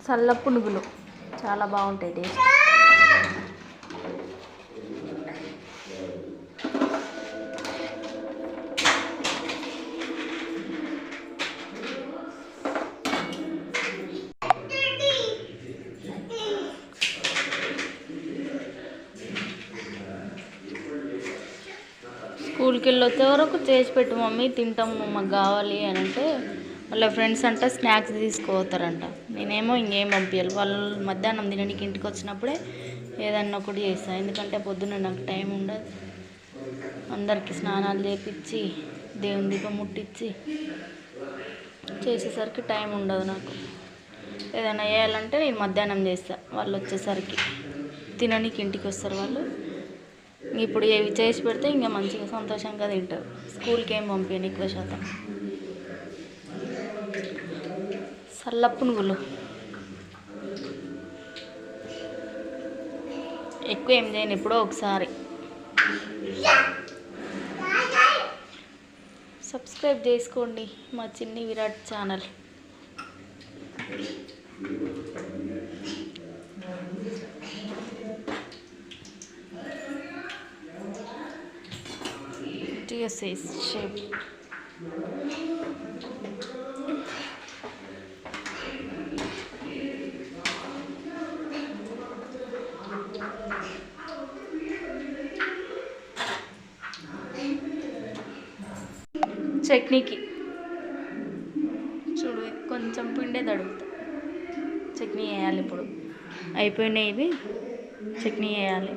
చల్ల పునుగులు చాలా బాగుంటాయి టేస్ట్. స్కూల్కి వెళ్ళి వచ్చే వరకు చేసి పెట్టు మమ్మీ, తింటాము, మాకు కావాలి అని అంటే వాళ్ళ ఫ్రెండ్స్ అంట స్నాక్స్ తీసుకుపోతారంట. నేనేమో ఇంకేం పంపించాలి, వాళ్ళు మధ్యాహ్నం తినడానికి ఇంటికి వచ్చినప్పుడే ఏదన్నా ఒకటి చేస్తాను. ఎందుకంటే పొద్దున్న నాకు టైం ఉండదు. అందరికీ స్నానాలు చేపించి దేవుని దీపం ముట్టించి చేసేసరికి టైం ఉండదు నాకు. ఏదైనా వేయాలంటే నేను మధ్యాహ్నం చేస్తాను, వాళ్ళు వచ్చేసరికి తినడానికి ఇంటికి వస్తారు వాళ్ళు. ఇప్పుడు ఏవి చేసి పెడితే ఇంకా మంచిగా సంతోషంగా తింటారు. స్కూల్కి ఏం పంపించను ఎక్కువ శాతం. చల్ల పునుగులు ఎక్కువ ఏం చేయను, ఎప్పుడో ఒకసారి. సబ్స్క్రైబ్ చేసుకోండి మా చిన్ని విరాట్ ఛానల్. TSS shape. చట్నీకి చూడు కొంచెం పిండే తడుగుతా. చట్నీ వేయాలి ఇప్పుడు. అయిపోయినాయి ఇవి, చట్నీ వేయాలి.